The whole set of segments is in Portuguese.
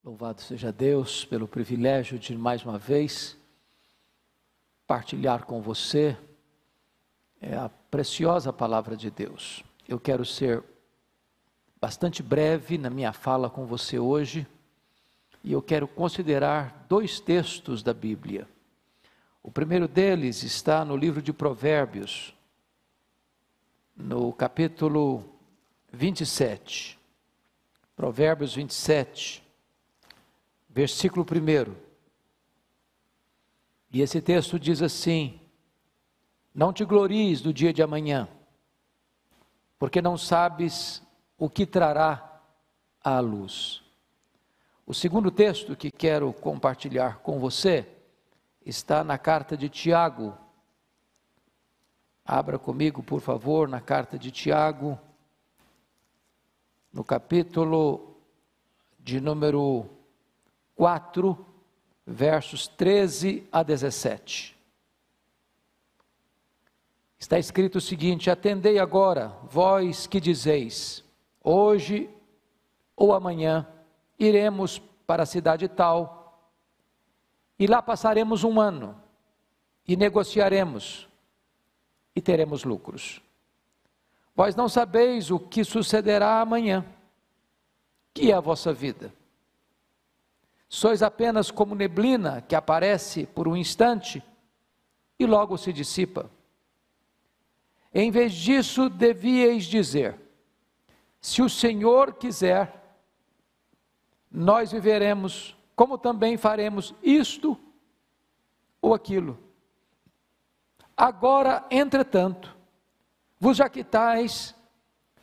Louvado seja Deus pelo privilégio de mais uma vez partilhar com você a preciosa palavra de Deus. Eu quero ser bastante breve na minha fala com você hoje e eu quero considerar dois textos da Bíblia. O primeiro deles está no livro de Provérbios, no capítulo 27. Provérbios 27. Versículo 1, e esse texto diz assim: não te glories do dia de amanhã, porque não sabes o que trará à luz. O segundo texto que quero compartilhar com você está na carta de Tiago. Abra comigo, por favor, na carta de Tiago, no capítulo de número 4, versos 13 a 17. Está escrito o seguinte: atendei agora, vós que dizeis, hoje ou amanhã iremos para a cidade tal, e lá passaremos um ano, e negociaremos, e teremos lucros. Vós não sabeis o que sucederá amanhã, que é a vossa vida. Sois apenas como neblina que aparece por um instante e logo se dissipa. Em vez disso, devíeis dizer: se o Senhor quiser, nós viveremos, como também faremos isto ou aquilo. Agora, entretanto, vos jactais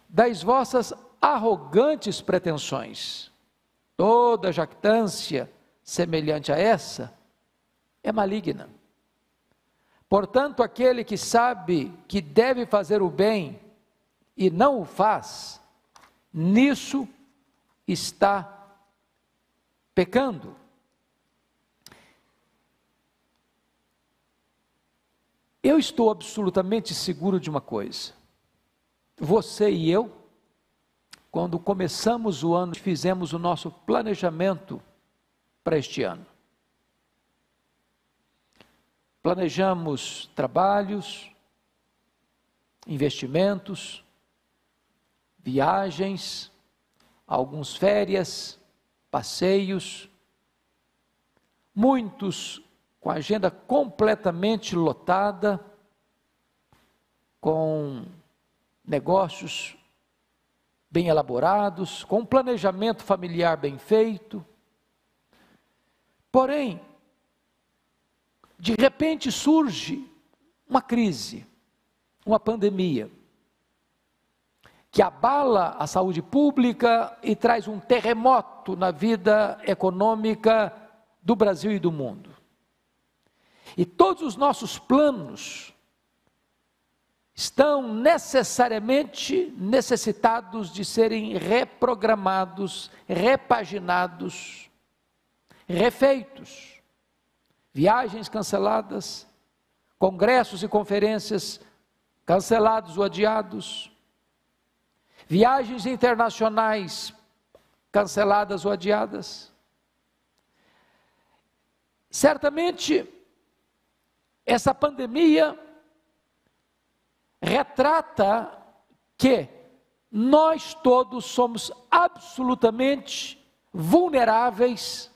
das vossas arrogantes pretensões. Toda jactância semelhante a essa é maligna. Portanto, aquele que sabe que deve fazer o bem e não o faz, nisso está pecando. Eu estou absolutamente seguro de uma coisa: você e eu, quando começamos o ano, fizemos o nosso planejamento para este ano. Planejamos trabalhos, investimentos, viagens, algumas férias, passeios, muitos com a agenda completamente lotada, com negócios bem elaborados, com um planejamento familiar bem feito. Porém, de repente surge uma crise, uma pandemia, que abala a saúde pública e traz um terremoto na vida econômica do Brasil e do mundo. E todos os nossos planos estão necessariamente necessitados de serem reprogramados, repaginados, refeitos. Viagens canceladas, congressos e conferências cancelados ou adiados, viagens internacionais canceladas ou adiadas. Certamente, essa pandemia retrata que nós todos somos absolutamente vulneráveis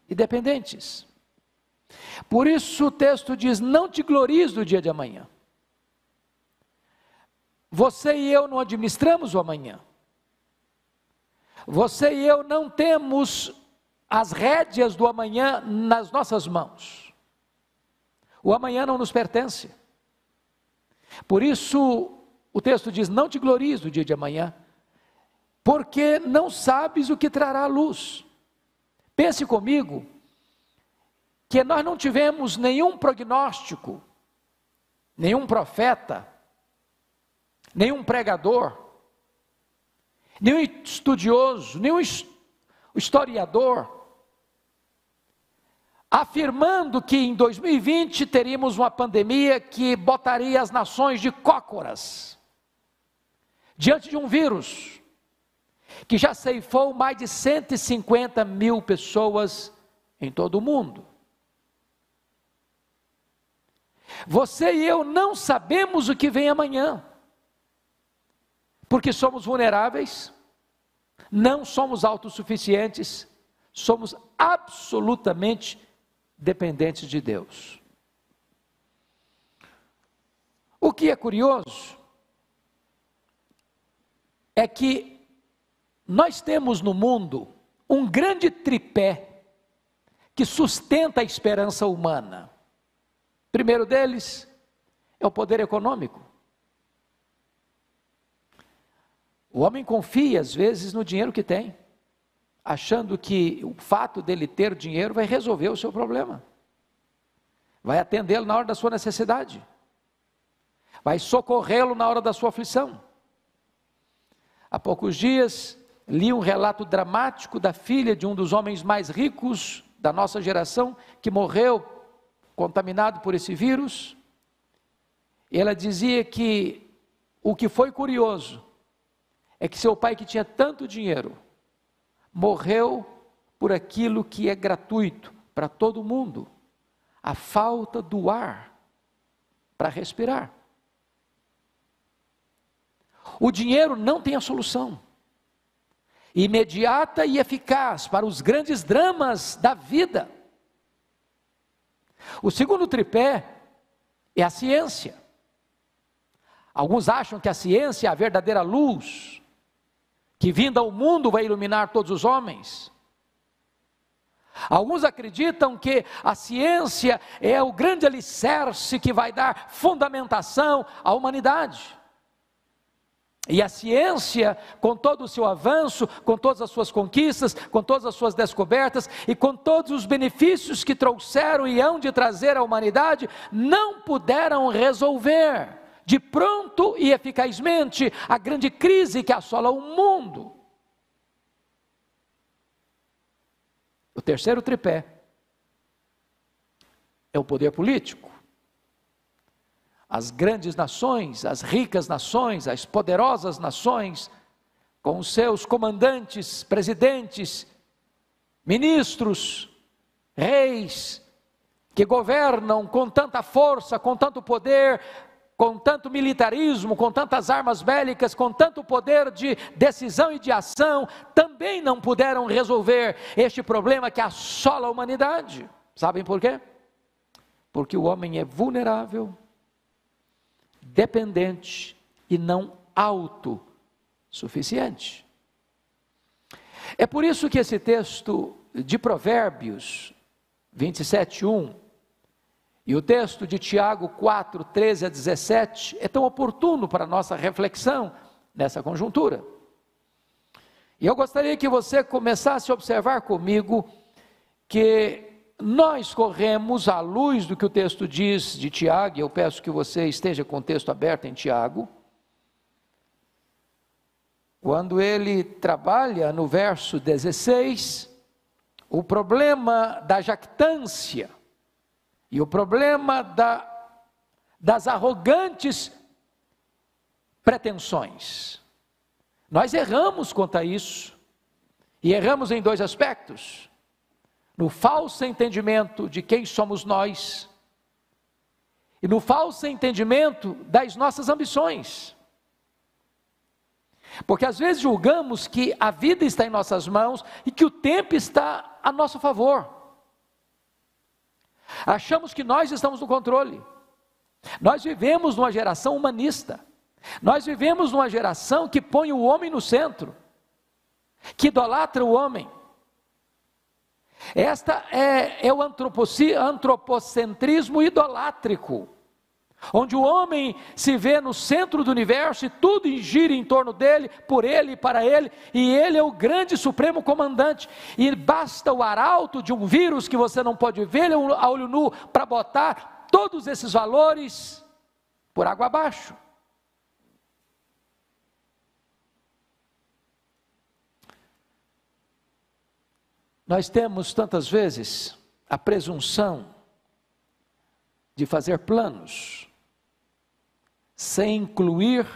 e dependentes. Por isso o texto diz: não te glories do dia de amanhã. Você e eu não administramos o amanhã. Você e eu não temos as rédeas do amanhã nas nossas mãos. O amanhã não nos pertence. Por isso, o texto diz: não te glories do dia de amanhã, porque não sabes o que trará a luz. Pense comigo, que nós não tivemos nenhum prognóstico, nenhum profeta, nenhum pregador, nenhum estudioso, nenhum historiador, afirmando que em 2020 teríamos uma pandemia que botaria as nações de cócoras, diante de um vírus, que já ceifou mais de 150 mil pessoas em todo o mundo. Você e eu não sabemos o que vem amanhã, porque somos vulneráveis, não somos autossuficientes, somos absolutamente dependentes de Deus. O que é curioso é que nós temos no mundo um grande tripé que sustenta a esperança humana. O primeiro deles é o poder econômico. O homem confia às vezes no dinheiro que tem, achando que o fato dele ter dinheiro vai resolver o seu problema, vai atendê-lo na hora da sua necessidade, vai socorrê-lo na hora da sua aflição. Há poucos dias li um relato dramático da filha de um dos homens mais ricos da nossa geração, que morreu contaminado por esse vírus. E ela dizia que o que foi curioso é que seu pai, que tinha tanto dinheiro, morreu por aquilo que é gratuito para todo mundo: a falta do ar para respirar. O dinheiro não tem a solução imediata e eficaz para os grandes dramas da vida. O segundo tripé é a ciência. Alguns acham que a ciência é a verdadeira luz, que vinda ao mundo vai iluminar todos os homens. Alguns acreditam que a ciência é o grande alicerce que vai dar fundamentação à humanidade. E a ciência, com todo o seu avanço, com todas as suas conquistas, com todas as suas descobertas e com todos os benefícios que trouxeram e hão de trazer à humanidade, não puderam resolver de pronto e eficazmente a grande crise que assola o mundo. O terceiro tripé é o poder político. As grandes nações, as ricas nações, as poderosas nações, com os seus comandantes, presidentes, ministros, reis, que governam com tanta força, com tanto poder, com tanto militarismo, com tantas armas bélicas, com tanto poder de decisão e de ação, também não puderam resolver este problema que assola a humanidade. Sabem por quê? Porque o homem é vulnerável, dependente e não autossuficiente. É por isso que esse texto de Provérbios 27:1 e o texto de Tiago 4:13-17 é tão oportuno para a nossa reflexão nessa conjuntura. E eu gostaria que você começasse a observar comigo que nós corremos, à luz do que o texto diz de Tiago, e eu peço que você esteja com o texto aberto em Tiago, quando ele trabalha no verso 16, o problema da jactância e o problema das arrogantes pretensões. Nós erramos quanto a isso, e erramos em dois aspectos: no falso entendimento de quem somos nós, e no falso entendimento das nossas ambições. Porque às vezes julgamos que a vida está em nossas mãos e que o tempo está a nosso favor. Achamos que nós estamos no controle. Nós vivemos numa geração humanista. Nós vivemos numa geração que põe o homem no centro, que idolatra o homem. Esta é o antropocentrismo idolátrico, onde o homem se vê no centro do universo e tudo gira em torno dele, por ele e para ele, e ele é o grande supremo comandante, e basta o arauto de um vírus que você não pode ver a olho nu para botar todos esses valores por água abaixo. Nós temos tantas vezes a presunção de fazer planos sem incluir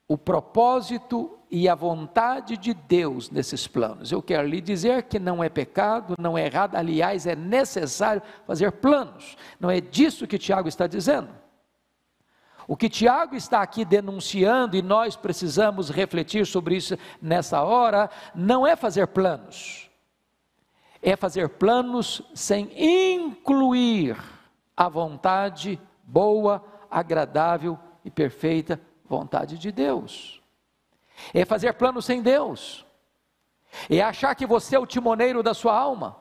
o propósito e a vontade de Deus nesses planos. Eu quero lhe dizer que não é pecado, não é errado, aliás, é necessário fazer planos. Não é disso que Tiago está dizendo. O que Tiago está aqui denunciando, e nós precisamos refletir sobre isso nessa hora, não é fazer planos. É fazer planos sem incluir a vontade boa, agradável e perfeita vontade de Deus. É fazer planos sem Deus. É achar que você é o timoneiro da sua alma,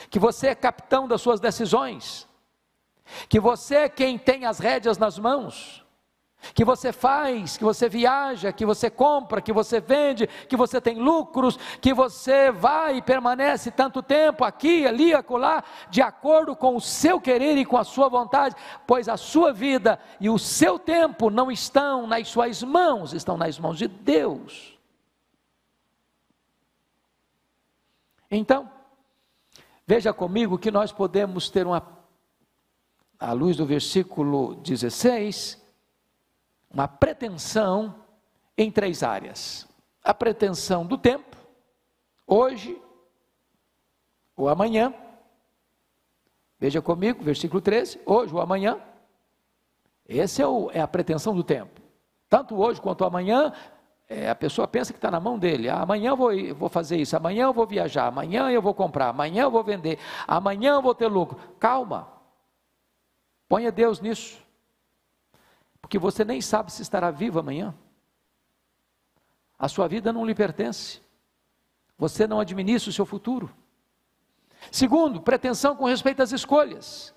que você é capitão das suas decisões, que você é quem tem as rédeas nas mãos, que você faz, que você viaja, que você compra, que você vende, que você tem lucros, que você vai e permanece tanto tempo aqui, ali, acolá, de acordo com o seu querer e com a sua vontade, pois a sua vida e o seu tempo não estão nas suas mãos, estão nas mãos de Deus. Então, veja comigo que nós podemos ter à luz do versículo 16, uma pretensão em 3 áreas. A pretensão do tempo, hoje ou amanhã. Veja comigo, versículo 13, hoje ou amanhã. Essa é a pretensão do tempo. Tanto hoje quanto amanhã, a pessoa pensa que está na mão dele. Amanhã eu vou fazer isso, amanhã eu vou viajar, amanhã eu vou comprar, amanhã eu vou vender, amanhã eu vou ter lucro. Calma, ponha Deus nisso. Porque você nem sabe se estará vivo amanhã. A sua vida não lhe pertence. Você não administra o seu futuro. Segundo, pretensão com respeito às escolhas.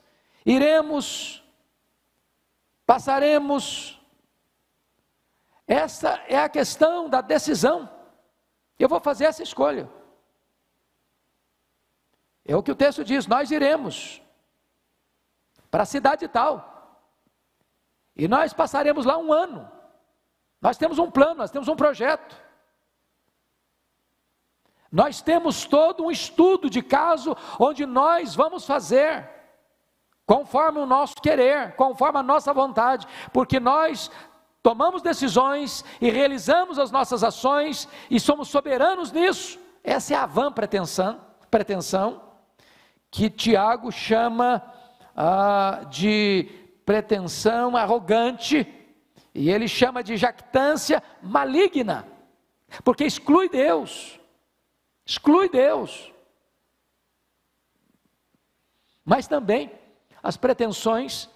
Passaremos. Essa é a questão da decisão. Eu vou fazer essa escolha. É o que o texto diz, nós iremos para a cidade tal. E nós passaremos lá 1 ano. Nós temos um plano, nós temos um projeto. Nós temos todo um estudo de caso, onde nós vamos fazer, conforme o nosso querer, conforme a nossa vontade, porque nós tomamos decisões e realizamos as nossas ações, e somos soberanos nisso. Essa é a vã pretensão, que Tiago chama de pretensão arrogante, e ele chama de jactância maligna, porque exclui Deus, mas também as pretensões,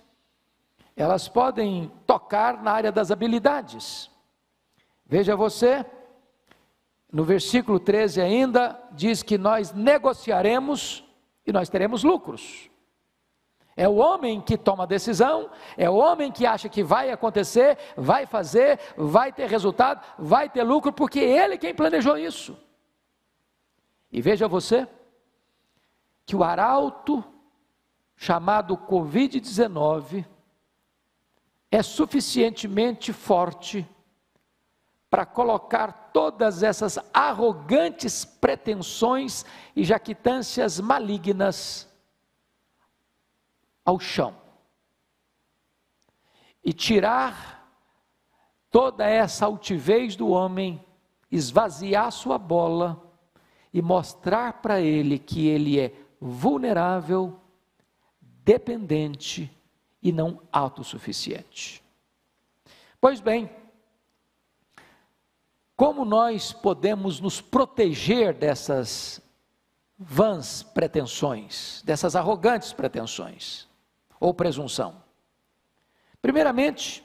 elas podem tocar na área das habilidades. Veja você, no versículo 13 ainda, diz que nós negociaremos e nós teremos lucros. É o homem que toma a decisão, é o homem que acha que vai acontecer, vai fazer, vai ter resultado, vai ter lucro, porque ele é quem planejou isso. E veja você, que o arauto chamado Covid-19 é suficientemente forte para colocar todas essas arrogantes pretensões e jactâncias malignas ao chão, e tirar toda essa altivez do homem, esvaziar sua bola e mostrar para ele que ele é vulnerável, dependente e não autossuficiente. Pois bem, como nós podemos nos proteger dessas vãs pretensões, dessas arrogantes pretensões ou presunção? Primeiramente,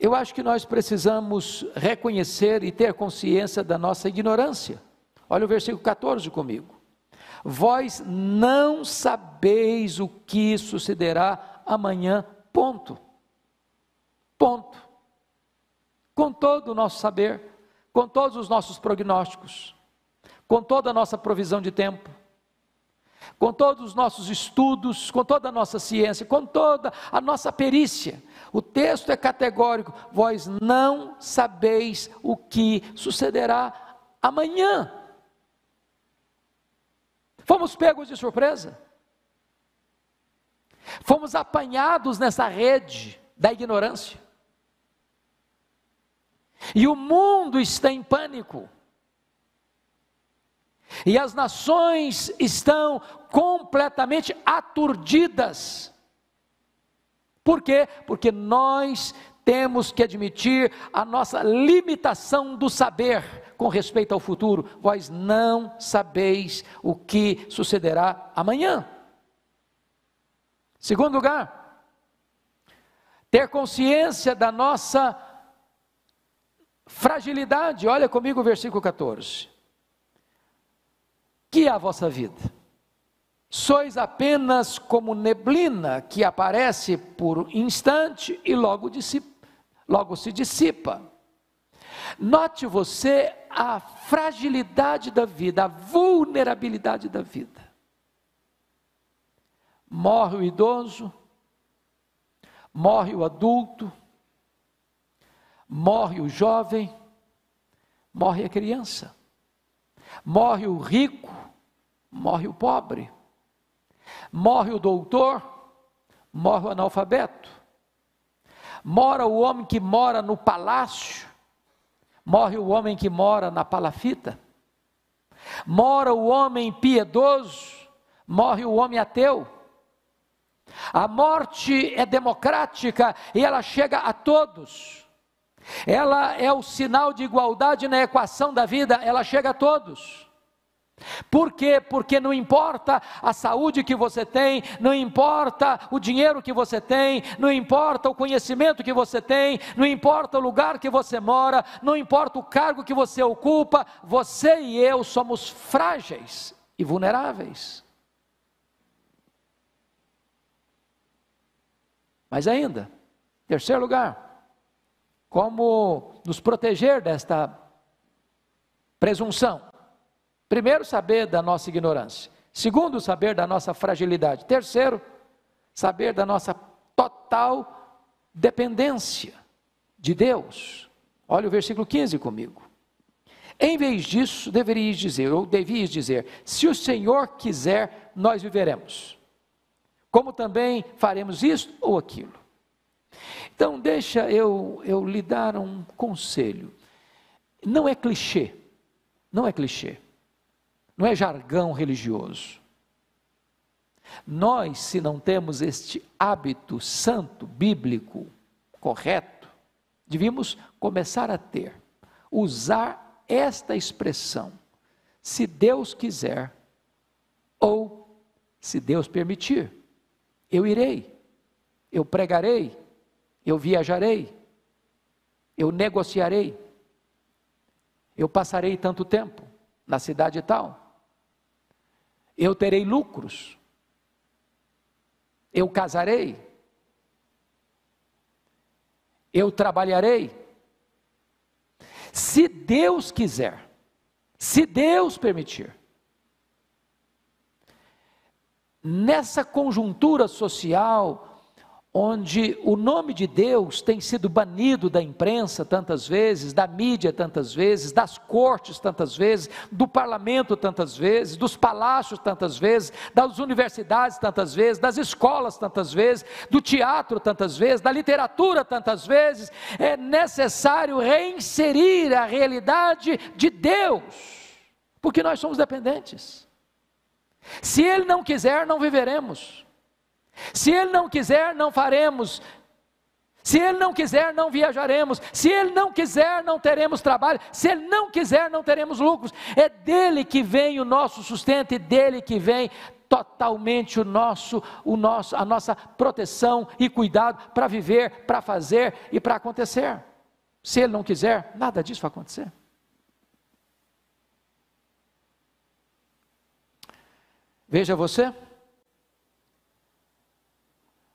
eu acho que nós precisamos reconhecer e ter consciência da nossa ignorância. Olha o versículo 14 comigo. Vós não sabeis o que sucederá amanhã, ponto. Com todo o nosso saber, com todos os nossos prognósticos, com toda a nossa provisão de tempo, com todos os nossos estudos, com toda a nossa ciência, com toda a nossa perícia, o texto é categórico: vós não sabeis o que sucederá amanhã. Fomos pegos de surpresa, fomos apanhados nessa rede da ignorância. E o mundo está em pânico. E as nações estão completamente aturdidas. Por quê? Porque nós temos que admitir a nossa limitação do saber com respeito ao futuro. Vós não sabeis o que sucederá amanhã. Segundo lugar, ter consciência da nossa fragilidade. Olha comigo o versículo 14. Que é a vossa vida? Sois apenas como neblina que aparece por instante e logo se dissipa. Note você a fragilidade da vida, a vulnerabilidade da vida. Morre o idoso, morre o adulto, morre o jovem, morre a criança, morre o rico, morre o pobre, morre o doutor, morre o analfabeto, morre o homem que mora no palácio, morre o homem que mora na palafita, morre o homem piedoso, morre o homem ateu. A morte é democrática e ela chega a todos. Ela é o sinal de igualdade na equação da vida, ela chega a todos. Por quê? Porque não importa a saúde que você tem, não importa o dinheiro que você tem, não importa o conhecimento que você tem, não importa o lugar que você mora, não importa o cargo que você ocupa, você e eu somos frágeis e vulneráveis. Mas ainda, terceiro lugar, como nos proteger desta presunção? Primeiro, saber da nossa ignorância. Segundo, saber da nossa fragilidade. Terceiro, saber da nossa total dependência de Deus. Olha o versículo 15 comigo. Em vez disso, devias dizer, se o Senhor quiser, nós viveremos. Como também faremos isto ou aquilo. Então, deixa eu lhe dar um conselho. Não é clichê, não é clichê. Não é jargão religioso. Nós, se não temos este hábito santo, bíblico, correto, devíamos começar a ter, usar esta expressão, se Deus quiser, ou se Deus permitir, eu irei, eu pregarei, eu viajarei, eu negociarei, eu passarei tanto tempo na cidade tal, eu terei lucros, eu casarei, eu trabalharei. Se Deus quiser, se Deus permitir. Nessa conjuntura social, onde o nome de Deus tem sido banido da imprensa tantas vezes, da mídia tantas vezes, das cortes tantas vezes, do parlamento tantas vezes, dos palácios tantas vezes, das universidades tantas vezes, das escolas tantas vezes, do teatro tantas vezes, da literatura tantas vezes, é necessário reinserir a realidade de Deus, porque nós somos dependentes. Se Ele não quiser, não viveremos. Se Ele não quiser, não faremos. Se Ele não quiser, não viajaremos. Se Ele não quiser, não teremos trabalho. Se Ele não quiser, não teremos lucros. É dele que vem o nosso sustento e dele que vem totalmente a nossa proteção e cuidado para viver, para fazer e para acontecer. Se Ele não quiser, nada disso vai acontecer. Veja você,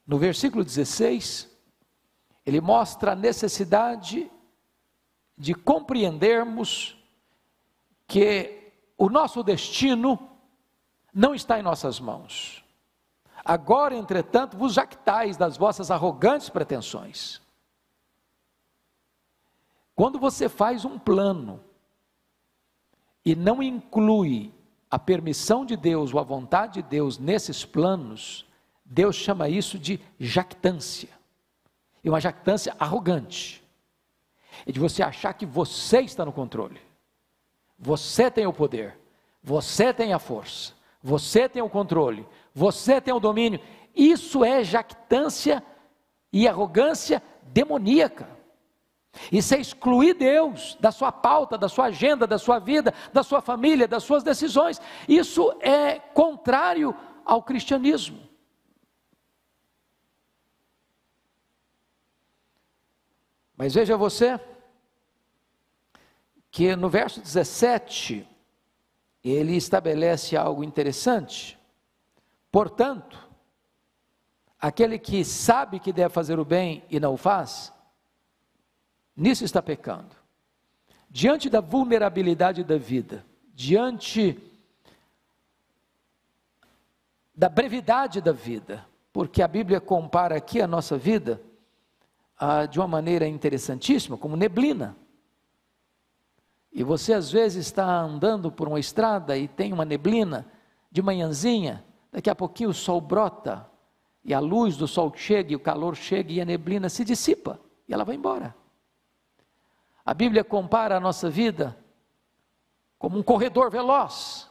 no versículo 16, ele mostra a necessidade de compreendermos que o nosso destino não está em nossas mãos. Agora, entretanto, vos jactais das vossas arrogantes pretensões. Quando você faz um plano e não inclui a permissão de Deus ou a vontade de Deus nesses planos, Deus chama isso de jactância, e uma jactância arrogante. é de você achar que você está no controle. Você tem o poder, você tem a força, você tem o controle, você tem o domínio. Isso é jactância e arrogância demoníaca. Isso é excluir Deus da sua pauta, da sua agenda, da sua vida, da sua família, das suas decisões. Isso é contrário ao cristianismo. Mas veja você, que no verso 17, ele estabelece algo interessante. Portanto, aquele que sabe que deve fazer o bem e não o faz, nisso está pecando. Diante da vulnerabilidade da vida, diante da brevidade da vida, porque a Bíblia compara aqui a nossa vida de uma maneira interessantíssima, como neblina. E você às vezes está andando por uma estrada e tem uma neblina de manhãzinha, daqui a pouquinho o sol brota, e a luz do sol chega, e o calor chega, e a neblina se dissipa, e ela vai embora. A Bíblia compara a nossa vida como um corredor veloz,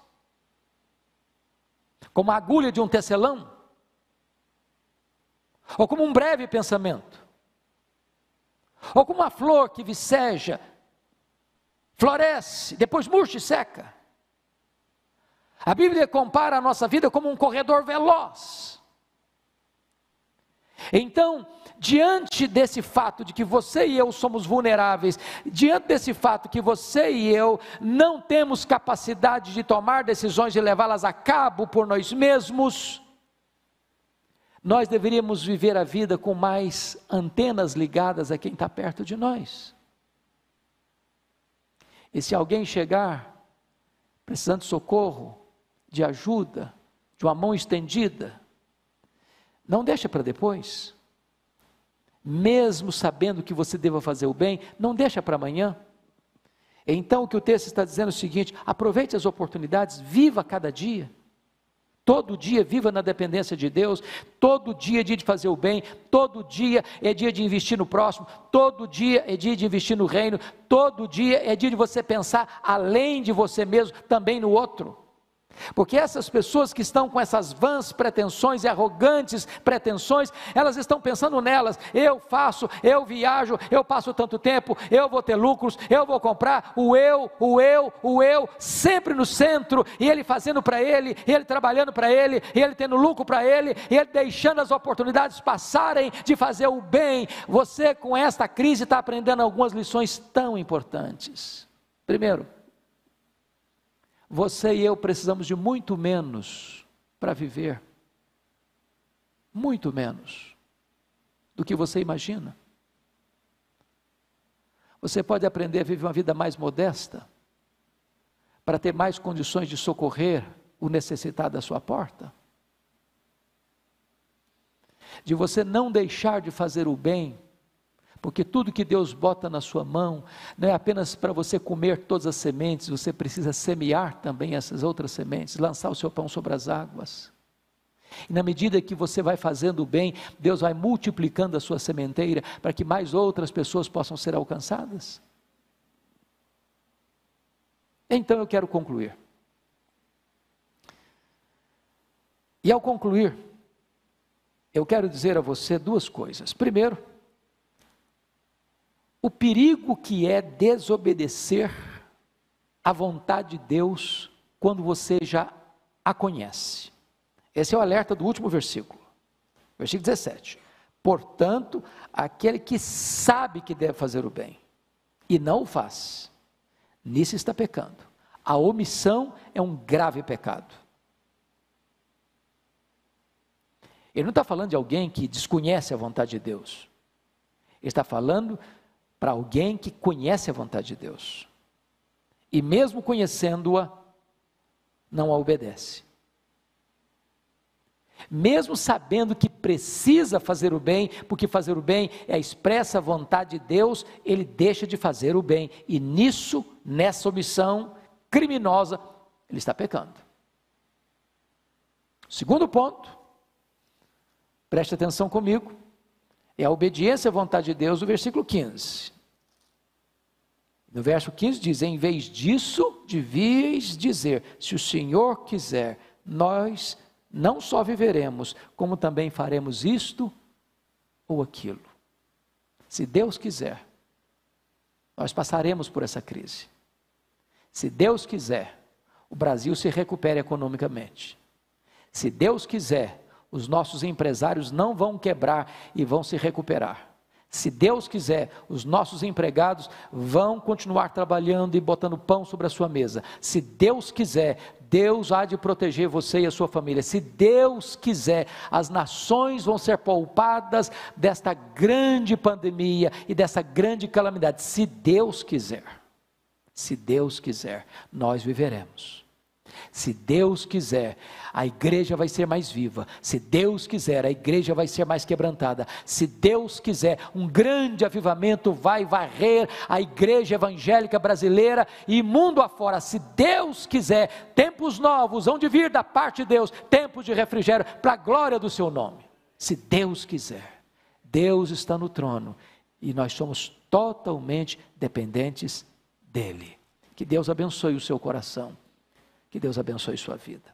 como a agulha de um tecelão, ou como um breve pensamento, ou como uma flor que viceja, floresce, depois murcha e seca. A Bíblia compara a nossa vida como um corredor veloz. Então, diante desse fato de que você e eu somos vulneráveis, diante desse fato que você e eu não temos capacidade de tomar decisões e levá-las a cabo por nós mesmos, nós deveríamos viver a vida com mais antenas ligadas a quem está perto de nós. E se alguém chegar precisando de socorro, de ajuda, de uma mão estendida, não deixa para depois. Mesmo sabendo que você deva fazer o bem, não deixa para amanhã. Então o que o texto está dizendo é o seguinte: aproveite as oportunidades, viva cada dia. Todo dia viva na dependência de Deus, todo dia é dia de fazer o bem, todo dia é dia de investir no próximo, todo dia é dia de investir no reino, todo dia é dia de você pensar além de você mesmo, também no outro. Porque essas pessoas que estão com essas vãs pretensões e arrogantes pretensões, elas estão pensando nelas: eu faço, eu viajo, eu passo tanto tempo, eu vou ter lucros, eu vou comprar, o eu, sempre no centro, e ele fazendo para ele, e ele trabalhando para ele, e ele tendo lucro para ele, e ele deixando as oportunidades passarem de fazer o bem. Você com esta crise está aprendendo algumas lições tão importantes. Primeiro, você e eu precisamos de muito menos para viver, muito menos do que você imagina. Você pode aprender a viver uma vida mais modesta, para ter mais condições de socorrer o necessitado à sua porta, de você não deixar de fazer o bem, porque tudo que Deus bota na sua mão, não é apenas para você comer todas as sementes, você precisa semear também essas outras sementes, lançar o seu pão sobre as águas, e na medida que você vai fazendo o bem, Deus vai multiplicando a sua sementeira, para que mais outras pessoas possam ser alcançadas. Então eu quero concluir, e ao concluir, eu quero dizer a você duas coisas. Primeiro, o perigo que é desobedecer à vontade de Deus, quando você já a conhece. Esse é o alerta do último versículo, versículo 17. Portanto, aquele que sabe que deve fazer o bem, e não o faz, nisso está pecando. A omissão é um grave pecado. Ele não está falando de alguém que desconhece a vontade de Deus. Ele está falando para alguém que conhece a vontade de Deus. E mesmo conhecendo-a, não a obedece. Mesmo sabendo que precisa fazer o bem, porque fazer o bem é a expressa vontade de Deus, ele deixa de fazer o bem. E nisso, nessa omissão criminosa, ele está pecando. Segundo ponto, preste atenção comigo, é a obediência à vontade de Deus, do versículo 15. No verso 15 diz: em vez disso, devíeis dizer, se o Senhor quiser, nós não só viveremos, como também faremos isto ou aquilo. Se Deus quiser, nós passaremos por essa crise. Se Deus quiser, o Brasil se recupera economicamente. Se Deus quiser, os nossos empresários não vão quebrar e vão se recuperar. Se Deus quiser, os nossos empregados vão continuar trabalhando e botando pão sobre a sua mesa. Se Deus quiser, Deus há de proteger você e a sua família. Se Deus quiser, as nações vão ser poupadas desta grande pandemia e dessa grande calamidade. Se Deus quiser, nós viveremos. Se Deus quiser, a igreja vai ser mais viva. Se Deus quiser, a igreja vai ser mais quebrantada. Se Deus quiser, um grande avivamento vai varrer a igreja evangélica brasileira e mundo afora. Se Deus quiser, tempos novos hão de vir da parte de Deus, tempos de refrigério para a glória do seu nome. Se Deus quiser, Deus está no trono e nós somos totalmente dependentes dele. Que Deus abençoe o seu coração. Que Deus abençoe sua vida.